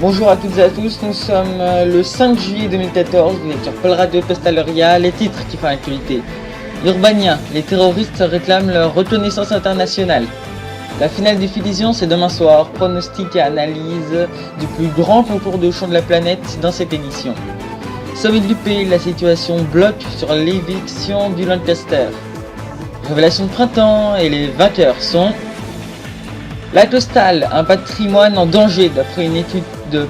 Bonjour à toutes et à tous, nous sommes le 5 juillet 2014, vous êtes sur Pôle Radio Postaloria, les titres qui font l'actualité. Urbania, les terroristes réclament leur reconnaissance internationale. La finale du Filision, c'est demain soir, pronostic et analyse du plus grand concours de chant de la planète dans cette édition. Sommet de l'UP, la situation bloque sur l'éviction du Lancaster. Révélation de printemps et les vainqueurs sont... La Tostale, un patrimoine en danger. D'après une étude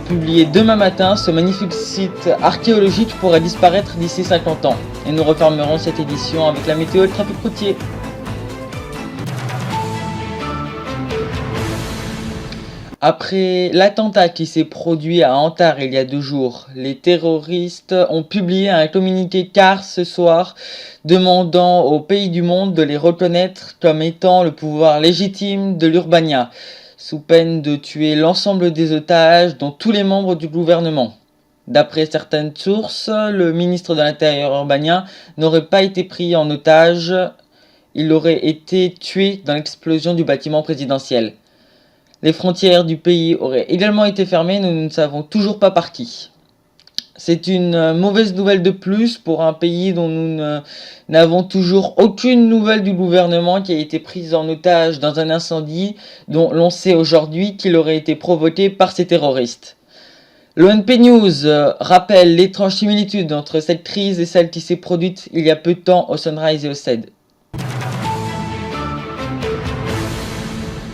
publiée demain matin, ce magnifique site archéologique pourrait disparaître d'ici 50 ans. Et nous refermerons cette édition avec la météo et le trafic routier. Après l'attentat qui s'est produit à Antar il y a 2 jours, les terroristes ont publié un communiqué car ce soir demandant aux pays du monde de les reconnaître comme étant le pouvoir légitime de l'Urbania, sous peine de tuer l'ensemble des otages dont tous les membres du gouvernement. D'après certaines sources, le ministre de l'Intérieur urbanien n'aurait pas été pris en otage, il aurait été tué dans l'explosion du bâtiment présidentiel. Les frontières du pays auraient également été fermées, nous ne savons toujours pas par qui. C'est une mauvaise nouvelle de plus pour un pays dont nous n'avons toujours aucune nouvelle du gouvernement qui a été pris en otage dans un incendie dont l'on sait aujourd'hui qu'il aurait été provoqué par ces terroristes. L'ONP News rappelle l'étrange similitude entre cette crise et celle qui s'est produite il y a peu de temps au Sunrise et au CED.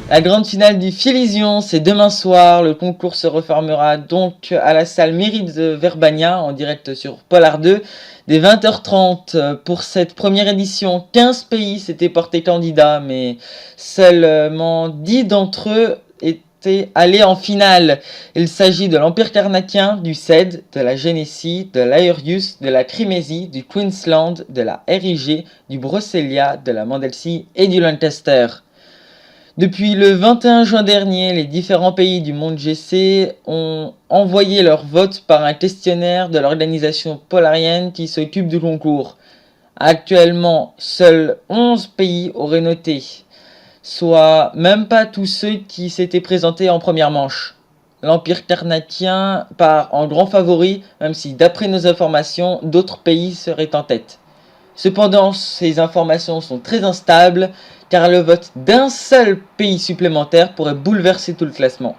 La grande finale du Filision, c'est demain soir. Le concours se refermera donc à la salle mairie de Verbania, en direct sur Polar 2, dès 20h30. Pour cette première édition, 15 pays s'étaient portés candidats, mais seulement 10 d'entre eux étaient allés en finale. Il s'agit de l'Empire carnathien, du CED, de la Genesee, de l'Aerius, de la Crimésie, du Queensland, de la RIG, du Brosselia, de la Mandelsey et du Lancaster. Depuis le 21 juin dernier, les différents pays du monde GC ont envoyé leur vote par un questionnaire de l'organisation polarienne qui s'occupe du concours. Actuellement, seuls 11 pays auraient noté, soit même pas tous ceux qui s'étaient présentés en première manche. L'Empire carnathien part en grand favori, même si d'après nos informations, d'autres pays seraient en tête. Cependant, ces informations sont très instables, car le vote d'un seul pays supplémentaire pourrait bouleverser tout le classement.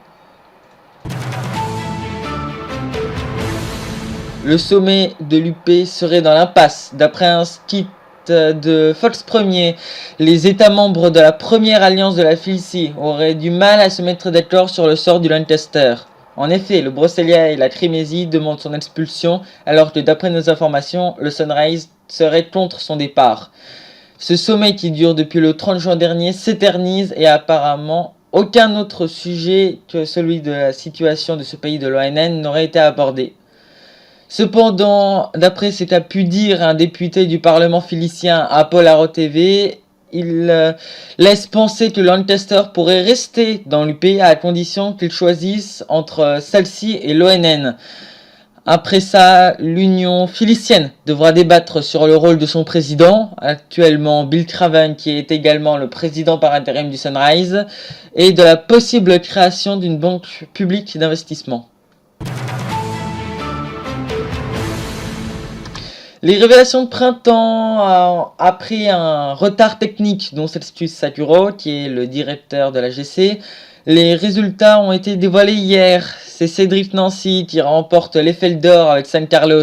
Le sommet de l'UP serait dans l'impasse. D'après un skit de Fox Premier, les États membres de la première alliance de la FILCI auraient du mal à se mettre d'accord sur le sort du Lancaster. En effet, le Brosselia et la Crimésie demandent son expulsion, alors que d'après nos informations, le Sunrise serait contre son départ. Ce sommet qui dure depuis le 30 juin dernier s'éternise et apparemment aucun autre sujet que celui de la situation de ce pays de l'ONN n'aurait été abordé. Cependant, d'après ce qu'a pu dire un député du Parlement philicien à Polaro TV, il laisse penser que Lancaster pourrait rester dans l'UP à condition qu'il choisisse entre celle-ci et l'ONN. Après ça, l'Union philicienne devra débattre sur le rôle de son président, actuellement Bill Craven, qui est également le président par intérim du Sunrise, et de la possible création d'une banque publique d'investissement. Les révélations de printemps après un retard technique dont s'excuse Sakuro, qui est le directeur de la GC. Les résultats ont été dévoilés hier. C'est Cédric Nancy qui remporte l'Eiffel d'Or avec San Carlos,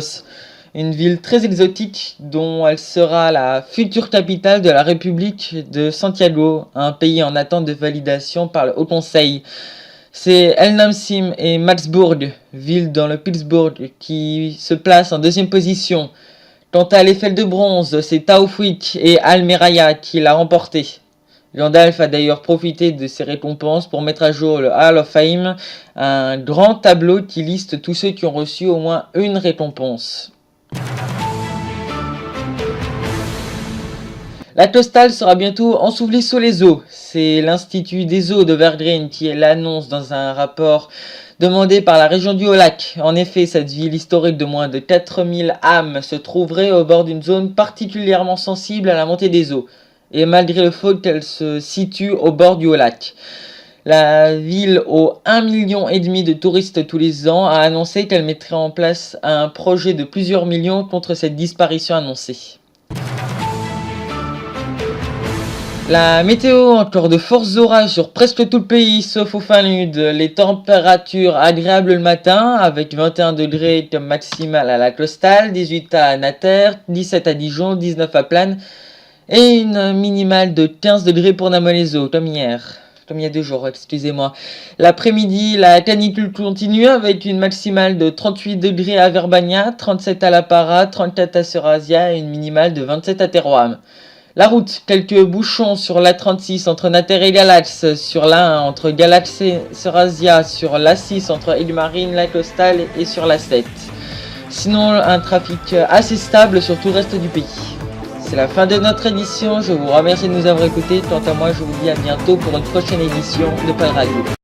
une ville très exotique dont elle sera la future capitale de la République de Santiago, un pays en attente de validation par le Haut Conseil. C'est El Namsim et Maxburg, ville dans le Pittsburgh, qui se placent en deuxième position. Quant à l'Eiffel de bronze, c'est Taoufik et Almeraya qui l'a remporté. Gandalf a d'ailleurs profité de ces récompenses pour mettre à jour le Hall of Fame, un grand tableau qui liste tous ceux qui ont reçu au moins une récompense. La Tostale sera bientôt ensevelie sous les eaux. C'est l'Institut des eaux de Verdreen qui l'annonce dans un rapport demandé par la région du Haut-Lac. En effet, cette ville historique de moins de 4000 âmes se trouverait au bord d'une zone particulièrement sensible à la montée des eaux, et malgré le fait qu'elle se situe au bord du Haut-Lac. La ville aux 1,5 million de touristes tous les ans a annoncé qu'elle mettrait en place un projet de plusieurs millions contre cette disparition annoncée. La météo, encore de forts orages sur presque tout le pays, sauf au Finlande. Les températures agréables le matin, avec 21 degrés comme maximal à la Costale, 18 à Nanterre, 17 à Dijon, 19 à Plane, et une minimale de 15 degrés pour Namolaiseau, comme hier. Comme il y a 2 jours, excusez-moi. L'après-midi, la canicule continue avec une maximale de 38 degrés à Verbania, 37 à La Para, 34 à Serasia et une minimale de 27 à Terouanne. La route, quelques bouchons sur l'A36 entre Nanterre et Galax, sur l'A1 entre Galax et Serasia, sur l'A6 entre Île-Marine, la Costale et sur l'A7. Sinon, un trafic assez stable sur tout le reste du pays. C'est la fin de notre édition, je vous remercie de nous avoir écoutés. Quant à moi, je vous dis à bientôt pour une prochaine édition de Pol Radio.